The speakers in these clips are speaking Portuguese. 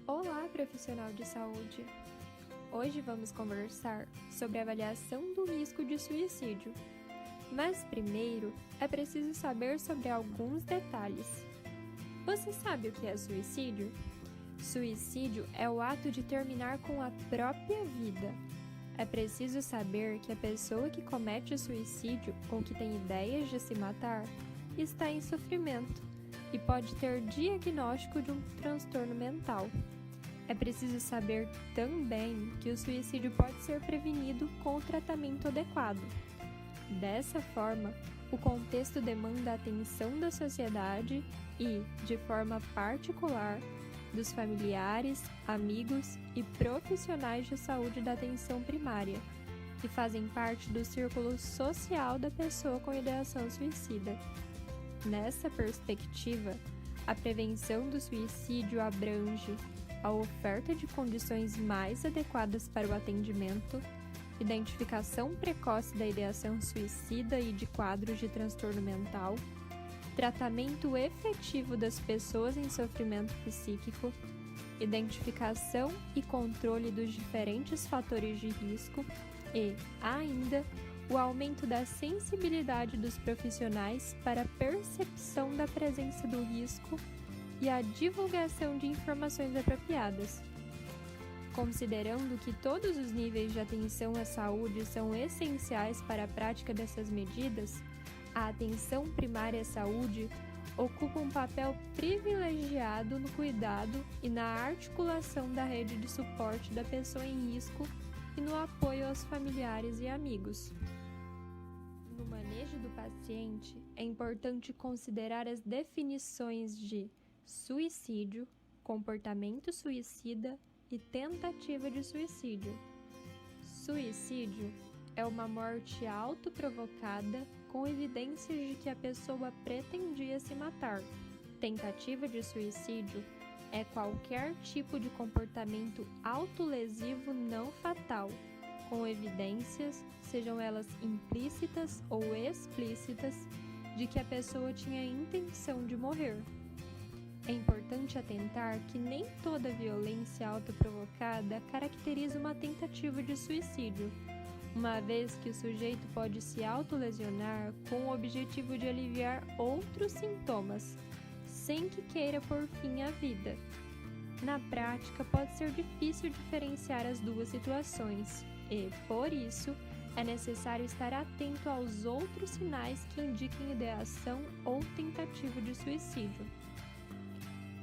Olá, profissional de saúde! Hoje vamos conversar sobre a avaliação do risco de suicídio. Mas primeiro, é preciso saber sobre alguns detalhes. Você sabe o que é suicídio? Suicídio é o ato de terminar com a própria vida. É preciso saber que a pessoa que comete o suicídio ou que tem ideias de se matar está em sofrimento e pode ter diagnóstico de um transtorno mental. É preciso saber também que o suicídio pode ser prevenido com o tratamento adequado. Dessa forma, o contexto demanda a atenção da sociedade e, de forma particular, dos familiares, amigos e profissionais de saúde da atenção primária, que fazem parte do círculo social da pessoa com ideação suicida. Nessa perspectiva, a prevenção do suicídio abrange a oferta de condições mais adequadas para o atendimento, identificação precoce da ideação suicida e de quadros de transtorno mental, tratamento efetivo das pessoas em sofrimento psíquico, identificação e controle dos diferentes fatores de risco e, ainda, o aumento da sensibilidade dos profissionais para a percepção da presença do risco e a divulgação de informações apropriadas. Considerando que todos os níveis de atenção à saúde são essenciais para a prática dessas medidas, a atenção primária à saúde ocupa um papel privilegiado no cuidado e na articulação da rede de suporte da pessoa em risco e no apoio aos familiares e amigos. No manejo do paciente, é importante considerar as definições de suicídio, comportamento suicida e tentativa de suicídio. Suicídio é uma morte autoprovocada com evidências de que a pessoa pretendia se matar. Tentativa de suicídio é qualquer tipo de comportamento autolesivo não fatal, com evidências, sejam elas implícitas ou explícitas, de que a pessoa tinha a intenção de morrer. É importante atentar que nem toda violência autoprovocada caracteriza uma tentativa de suicídio, uma vez que o sujeito pode se autolesionar com o objetivo de aliviar outros sintomas, sem que queira pôr fim à vida. Na prática, pode ser difícil diferenciar as duas situações e, por isso, é necessário estar atento aos outros sinais que indiquem ideação ou tentativa de suicídio.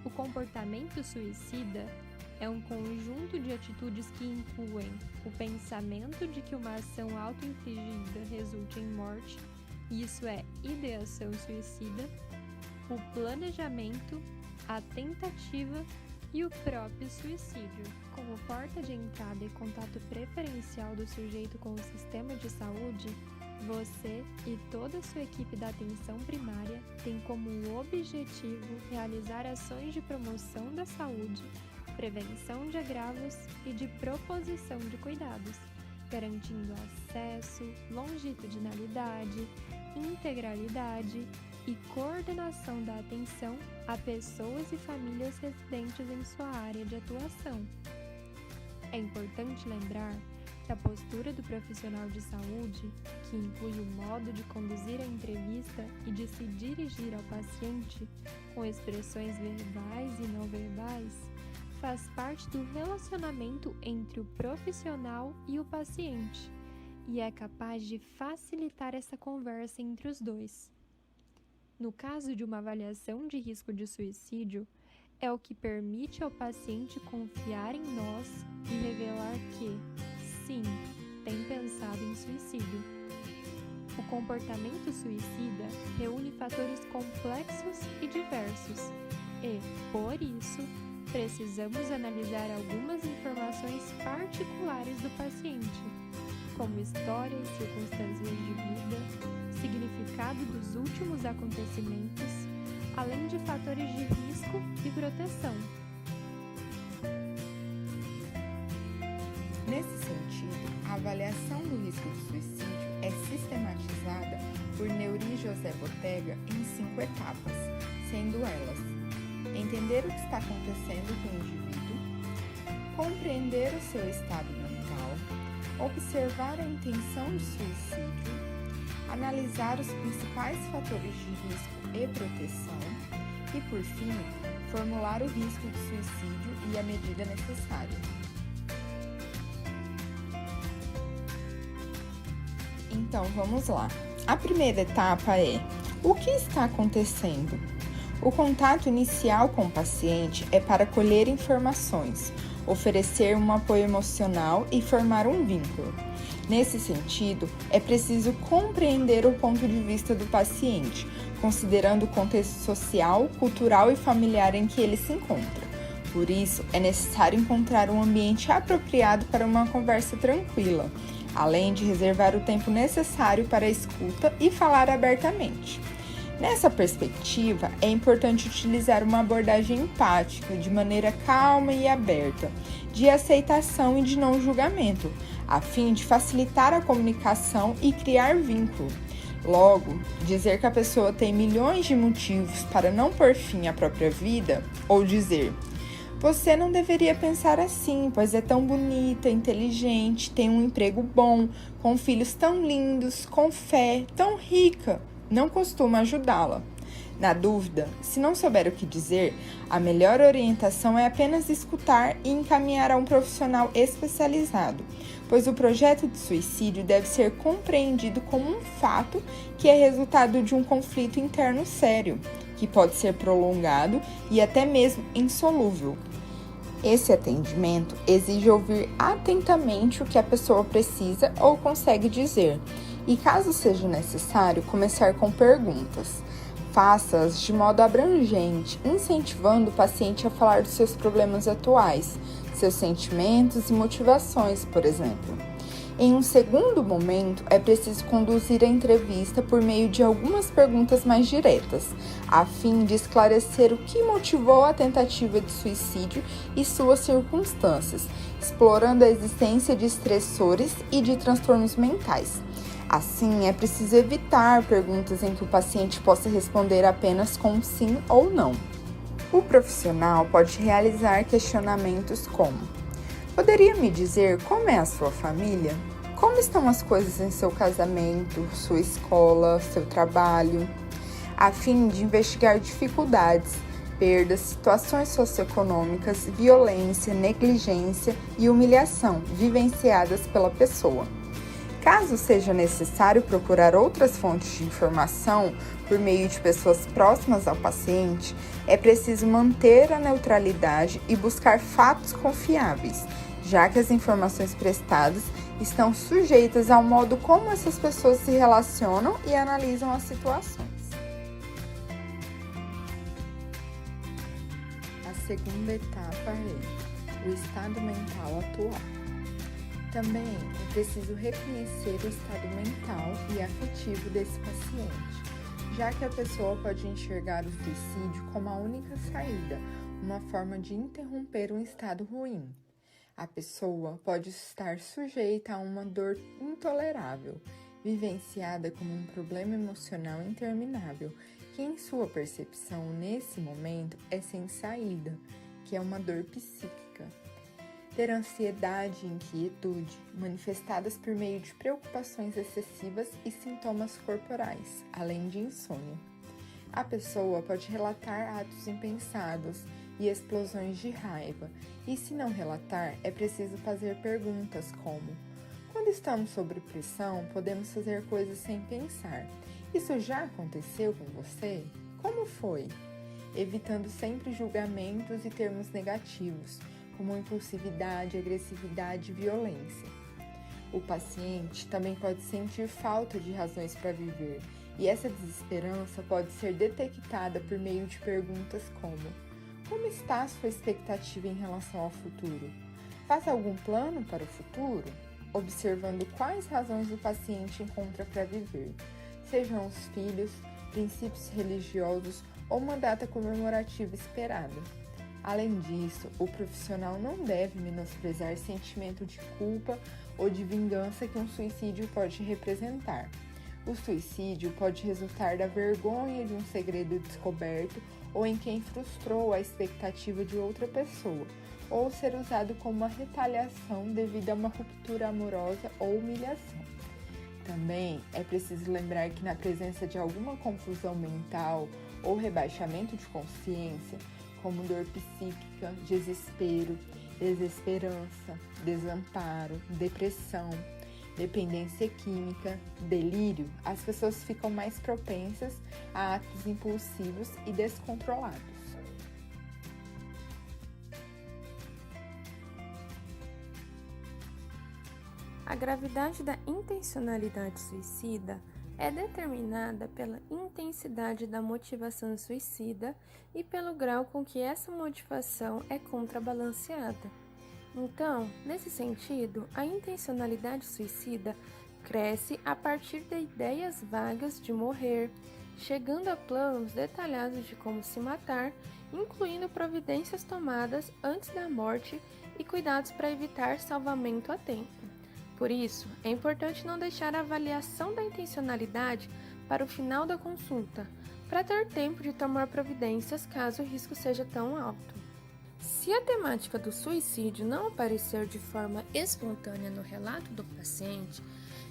O comportamento suicida é um conjunto de atitudes que incluem o pensamento de que uma ação auto-infligida resulte em morte, isso é ideação suicida, o planejamento, a tentativa e o próprio suicídio. Como porta de entrada e contato preferencial do sujeito com o sistema de saúde, você e toda a sua equipe da atenção primária têm como objetivo realizar ações de promoção da saúde, prevenção de agravos e de proposição de cuidados, garantindo acesso, longitudinalidade, integralidade e coordenação da atenção a pessoas e famílias residentes em sua área de atuação. É importante lembrar que a postura do profissional de saúde, que inclui o modo de conduzir a entrevista e de se dirigir ao paciente, com expressões verbais e não verbais, faz parte do relacionamento entre o profissional e o paciente e é capaz de facilitar essa conversa entre os dois. No caso de uma avaliação de risco de suicídio, é o que permite ao paciente confiar em nós e revelar que, sim, tem pensado em suicídio. O comportamento suicida reúne fatores complexos e diversos e, por isso, precisamos analisar algumas informações particulares do paciente, como história e circunstâncias de vida, significado dos últimos acontecimentos, além de fatores de risco e proteção. Nesse sentido, a avaliação do risco de suicídio é sistematizada por Neuri José Botega em 5 etapas, sendo elas: entender o que está acontecendo com o indivíduo, compreender o seu estado mental, observar a intenção de suicídio, analisar os principais fatores de risco e proteção e, por fim, formular o risco de suicídio e a medida necessária. Então, vamos lá. A primeira etapa é: o que está acontecendo? O contato inicial com o paciente é para colher informações, oferecer um apoio emocional e formar um vínculo. Nesse sentido, é preciso compreender o ponto de vista do paciente, considerando o contexto social, cultural e familiar em que ele se encontra. Por isso, é necessário encontrar um ambiente apropriado para uma conversa tranquila, além de reservar o tempo necessário para a escuta e falar abertamente. Nessa perspectiva, é importante utilizar uma abordagem empática, de maneira calma e aberta, de aceitação e de não julgamento, a fim de facilitar a comunicação e criar vínculo. Logo, dizer que a pessoa tem milhões de motivos para não pôr fim à própria vida, ou dizer: você não deveria pensar assim, pois é tão bonita, inteligente, tem um emprego bom, com filhos tão lindos, com fé, tão rica, não costuma ajudá-la. Na dúvida, se não souber o que dizer, a melhor orientação é apenas escutar e encaminhar a um profissional especializado, pois o projeto de suicídio deve ser compreendido como um fato que é resultado de um conflito interno sério, que pode ser prolongado e até mesmo insolúvel. Esse atendimento exige ouvir atentamente o que a pessoa precisa ou consegue dizer, e caso seja necessário, começar com perguntas. Faça-as de modo abrangente, incentivando o paciente a falar dos seus problemas atuais, seus sentimentos e motivações, por exemplo. Em um segundo momento, é preciso conduzir a entrevista por meio de algumas perguntas mais diretas, a fim de esclarecer o que motivou a tentativa de suicídio e suas circunstâncias, explorando a existência de estressores e de transtornos mentais. Assim, é preciso evitar perguntas em que o paciente possa responder apenas com sim ou não. O profissional pode realizar questionamentos como: poderia me dizer como é a sua família? Como estão as coisas em seu casamento, sua escola, seu trabalho? A fim de investigar dificuldades, perdas, situações socioeconômicas, violência, negligência e humilhação vivenciadas pela pessoa. Caso seja necessário procurar outras fontes de informação por meio de pessoas próximas ao paciente, é preciso manter a neutralidade e buscar fatos confiáveis, já que as informações prestadas estão sujeitas ao modo como essas pessoas se relacionam e analisam as situações. A segunda etapa é o estado mental atual. Também é preciso reconhecer o estado mental e afetivo desse paciente, já que a pessoa pode enxergar o suicídio como a única saída, uma forma de interromper um estado ruim. A pessoa pode estar sujeita a uma dor intolerável, vivenciada como um problema emocional interminável, que em sua percepção nesse momento é sem saída, que é uma dor psíquica. Ter ansiedade e inquietude, manifestadas por meio de preocupações excessivas e sintomas corporais, além de insônia. A pessoa pode relatar atos impensados e explosões de raiva, e se não relatar, é preciso fazer perguntas como: quando estamos sob pressão, podemos fazer coisas sem pensar. Isso já aconteceu com você? Como foi? Evitando sempre julgamentos e termos negativos, como impulsividade, agressividade e violência. O paciente também pode sentir falta de razões para viver, e essa desesperança pode ser detectada por meio de perguntas como: como está a sua expectativa em relação ao futuro? Faz algum plano para o futuro? Observando quais razões o paciente encontra para viver, sejam os filhos, princípios religiosos ou uma data comemorativa esperada. Além disso, o profissional não deve menosprezar sentimento de culpa ou de vingança que um suicídio pode representar. O suicídio pode resultar da vergonha de um segredo descoberto ou em quem frustrou a expectativa de outra pessoa, ou ser usado como uma retaliação devido a uma ruptura amorosa ou humilhação. Também é preciso lembrar que na presença de alguma confusão mental ou rebaixamento de consciência, como dor psíquica, desespero, desesperança, desamparo, depressão, dependência química, delírio, as pessoas ficam mais propensas a atos impulsivos e descontrolados. A gravidade da intencionalidade suicida é determinada pela intensidade da motivação suicida e pelo grau com que essa motivação é contrabalanceada. Então, nesse sentido, a intencionalidade suicida cresce a partir de ideias vagas de morrer, chegando a planos detalhados de como se matar, incluindo providências tomadas antes da morte e cuidados para evitar salvamento a tempo. Por isso, é importante não deixar a avaliação da intencionalidade para o final da consulta, para ter tempo de tomar providências caso o risco seja tão alto. Se a temática do suicídio não aparecer de forma espontânea no relato do paciente,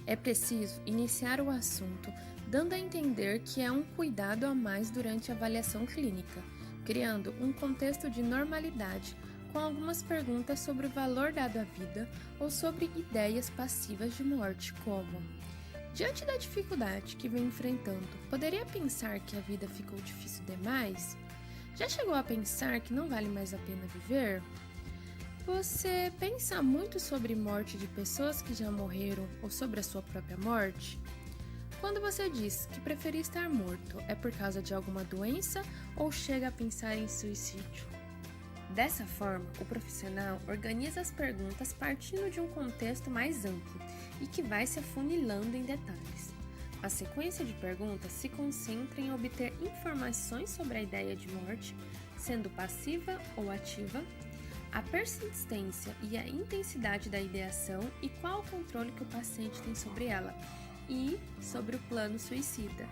é preciso iniciar o assunto dando a entender que é um cuidado a mais durante a avaliação clínica, criando um contexto de normalidade, com algumas perguntas sobre o valor dado à vida ou sobre ideias passivas de morte, como: diante da dificuldade que vem enfrentando, poderia pensar que a vida ficou difícil demais? Já chegou a pensar que não vale mais a pena viver? Você pensa muito sobre morte de pessoas que já morreram ou sobre a sua própria morte? Quando você diz que preferia estar morto, é por causa de alguma doença ou chega a pensar em suicídio? Dessa forma, o profissional organiza as perguntas partindo de um contexto mais amplo e que vai se afunilando em detalhes. A sequência de perguntas se concentra em obter informações sobre a ideia de morte, sendo passiva ou ativa, a persistência e a intensidade da ideação e qual o controle que o paciente tem sobre ela, e sobre o plano suicida.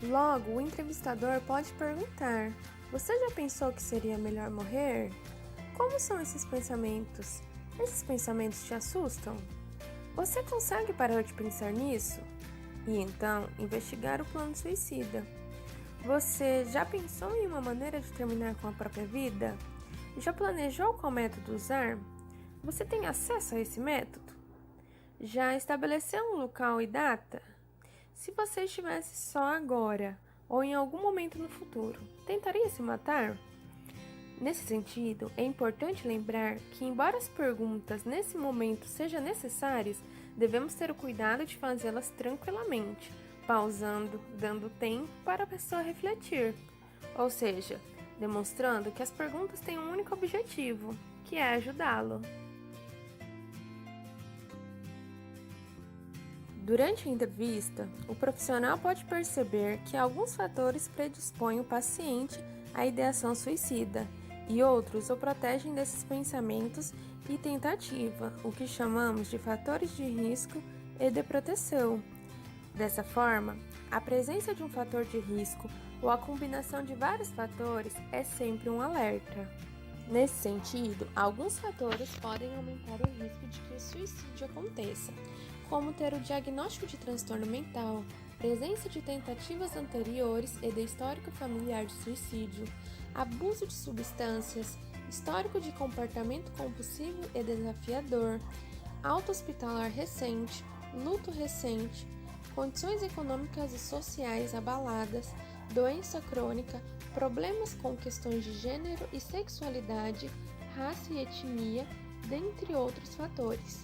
Logo, o entrevistador pode perguntar: você já pensou que seria melhor morrer? Como são esses pensamentos? Esses pensamentos te assustam? Você consegue parar de pensar nisso? E então, investigar o plano suicida. Você já pensou em uma maneira de terminar com a própria vida? Já planejou qual método usar? Você tem acesso a esse método? Já estabeleceu um local e data? Se você estivesse só agora, ou em algum momento no futuro, tentaria se matar? Nesse sentido, é importante lembrar que, embora as perguntas nesse momento sejam necessárias, devemos ter o cuidado de fazê-las tranquilamente, pausando, dando tempo para a pessoa refletir. Ou seja, demonstrando que as perguntas têm um único objetivo, que é ajudá-lo. Durante a entrevista, o profissional pode perceber que alguns fatores predispõem o paciente à ideação suicida e outros o protegem desses pensamentos e tentativa, o que chamamos de fatores de risco e de proteção. Dessa forma, a presença de um fator de risco ou a combinação de vários fatores é sempre um alerta. Nesse sentido, alguns fatores podem aumentar o risco de que o suicídio aconteça, como ter o diagnóstico de transtorno mental, presença de tentativas anteriores e de histórico familiar de suicídio, abuso de substâncias, histórico de comportamento compulsivo e desafiador, alta hospitalar recente, luto recente, condições econômicas e sociais abaladas, doença crônica, problemas com questões de gênero e sexualidade, raça e etnia, dentre outros fatores.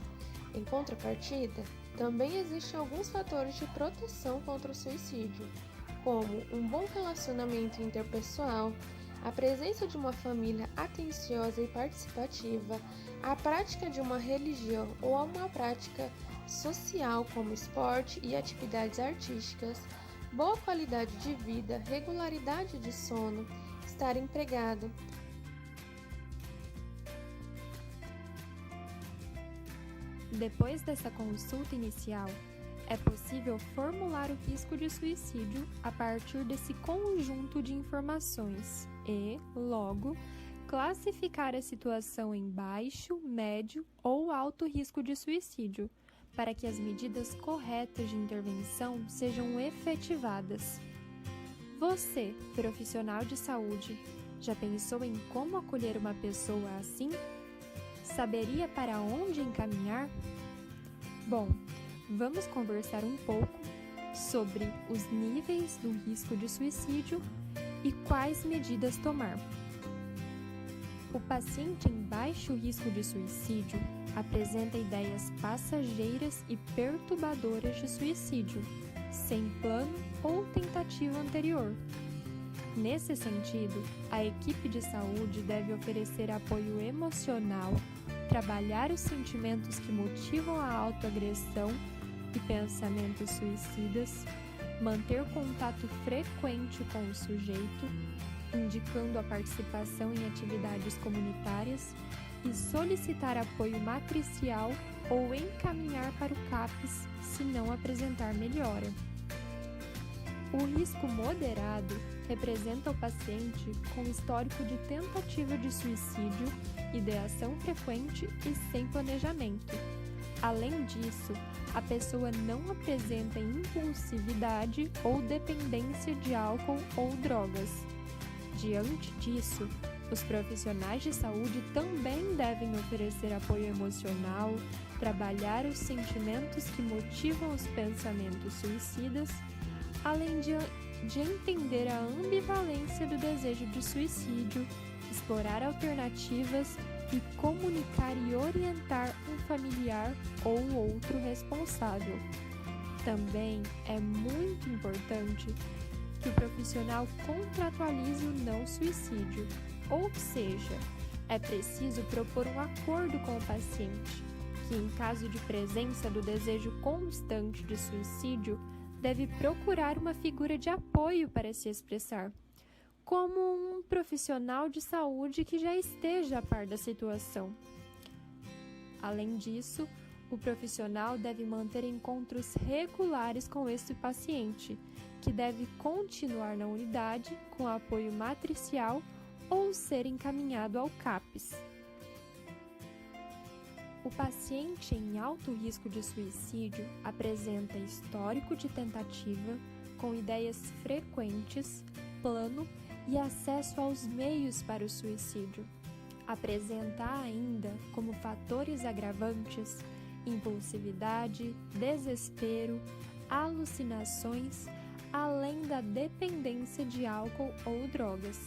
Em contrapartida, também existem alguns fatores de proteção contra o suicídio, como um bom relacionamento interpessoal, a presença de uma família atenciosa e participativa, a prática de uma religião ou uma prática social como esporte e atividades artísticas, boa qualidade de vida, regularidade de sono, estar empregado. Depois dessa consulta inicial, é possível formular o risco de suicídio a partir desse conjunto de informações e, logo, classificar a situação em baixo, médio ou alto risco de suicídio, para que as medidas corretas de intervenção sejam efetivadas. Você, profissional de saúde, já pensou em como acolher uma pessoa assim? Saberia para onde encaminhar? Bom, vamos conversar um pouco sobre os níveis do risco de suicídio e quais medidas tomar. O paciente em baixo risco de suicídio apresenta ideias passageiras e perturbadoras de suicídio, sem plano ou tentativa anterior. Nesse sentido, a equipe de saúde deve oferecer apoio emocional, trabalhar os sentimentos que motivam a autoagressão e pensamentos suicidas, manter contato frequente com o sujeito, indicando a participação em atividades comunitárias e solicitar apoio matricial ou encaminhar para o CAPS se não apresentar melhora. O risco moderado representa o paciente com histórico de tentativa de suicídio, ideação frequente e sem planejamento. Além disso, a pessoa não apresenta impulsividade ou dependência de álcool ou drogas. Diante disso, os profissionais de saúde também devem oferecer apoio emocional, trabalhar os sentimentos que motivam os pensamentos suicidas, além de entender a ambivalência do desejo de suicídio, explorar alternativas e comunicar e orientar um familiar ou outro responsável. Também é muito importante que o profissional contratualize o não suicídio, ou seja, é preciso propor um acordo com o paciente, que em caso de presença do desejo constante de suicídio, deve procurar uma figura de apoio para se expressar, como um profissional de saúde que já esteja a par da situação. Além disso, o profissional deve manter encontros regulares com esse paciente, que deve continuar na unidade com apoio matricial ou ser encaminhado ao CAPS. O paciente em alto risco de suicídio apresenta histórico de tentativa, com ideias frequentes, plano e acesso aos meios para o suicídio. Apresenta ainda, como fatores agravantes, impulsividade, desespero, alucinações, além da dependência de álcool ou drogas.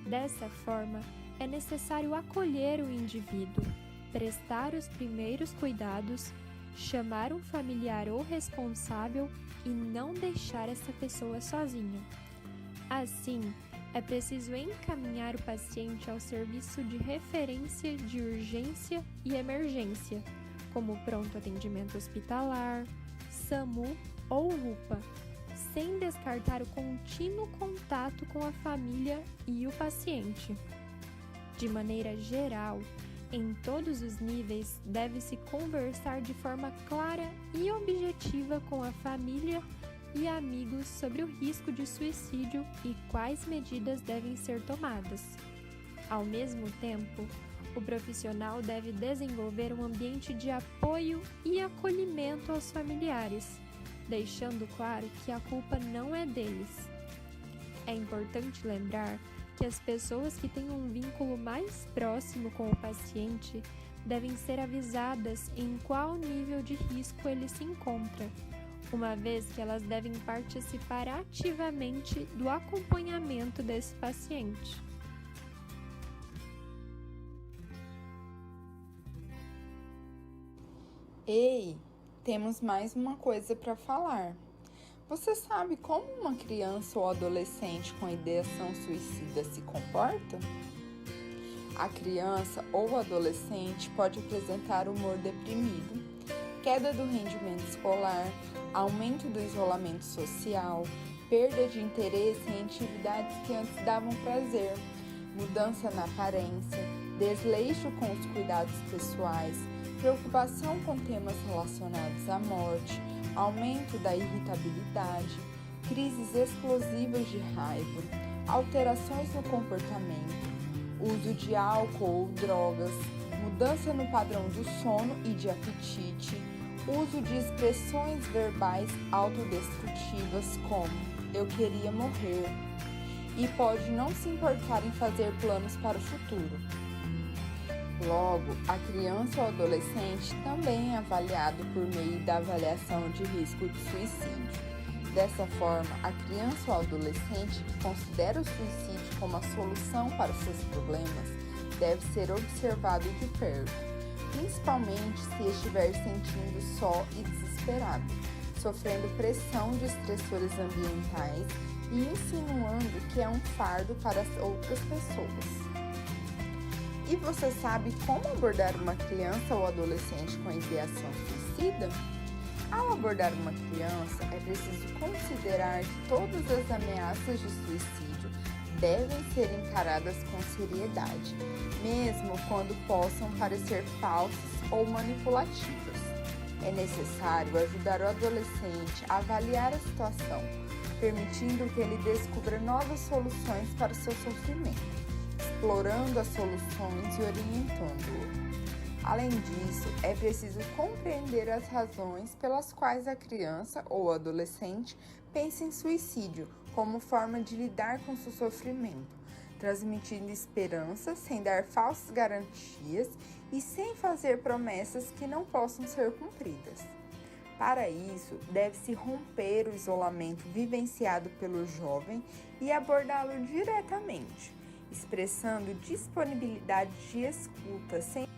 Dessa forma, é necessário acolher o indivíduo, prestar os primeiros cuidados, chamar um familiar ou responsável e não deixar essa pessoa sozinha. Assim, é preciso encaminhar o paciente ao serviço de referência de urgência e emergência, como pronto atendimento hospitalar, SAMU ou UPA, sem descartar o contínuo contato com a família e o paciente. De maneira geral, em todos os níveis, deve-se conversar de forma clara e objetiva com a família e amigos sobre o risco de suicídio e quais medidas devem ser tomadas. Ao mesmo tempo, o profissional deve desenvolver um ambiente de apoio e acolhimento aos familiares, deixando claro que a culpa não é deles. É importante lembrar que as pessoas que têm um vínculo mais próximo com o paciente devem ser avisadas em qual nível de risco ele se encontra, uma vez que elas devem participar ativamente do acompanhamento desse paciente. Ei, temos mais uma coisa para falar. Você sabe como uma criança ou adolescente com ideação suicida se comporta? A criança ou adolescente pode apresentar humor deprimido, queda do rendimento escolar, aumento do isolamento social, perda de interesse em atividades que antes davam prazer, mudança na aparência, desleixo com os cuidados pessoais, preocupação com temas relacionados à morte, aumento da irritabilidade, crises explosivas de raiva, alterações no comportamento, uso de álcool ou drogas, mudança no padrão do sono e de apetite, uso de expressões verbais autodestrutivas como "eu queria morrer", e pode não se importar em fazer planos para o futuro. Logo, a criança ou adolescente também é avaliado por meio da avaliação de risco de suicídio. Dessa forma, a criança ou adolescente que considera o suicídio como a solução para os seus problemas deve ser observado de perto, principalmente se estiver sentindo só e desesperado, sofrendo pressão de estressores ambientais e insinuando que é um fardo para as outras pessoas. E você sabe como abordar uma criança ou adolescente com ideação suicida? Ao abordar uma criança, é preciso considerar que todas as ameaças de suicídio devem ser encaradas com seriedade, mesmo quando possam parecer falsas ou manipulativas. É necessário ajudar o adolescente a avaliar a situação, permitindo que ele descubra novas soluções para o seu sofrimento, explorando as soluções e orientando-o. Além disso, é preciso compreender as razões pelas quais a criança ou adolescente pensa em suicídio como forma de lidar com seu sofrimento, transmitindo esperança sem dar falsas garantias e sem fazer promessas que não possam ser cumpridas. Para isso, deve-se romper o isolamento vivenciado pelo jovem e abordá-lo diretamente, expressando disponibilidade de escuta sem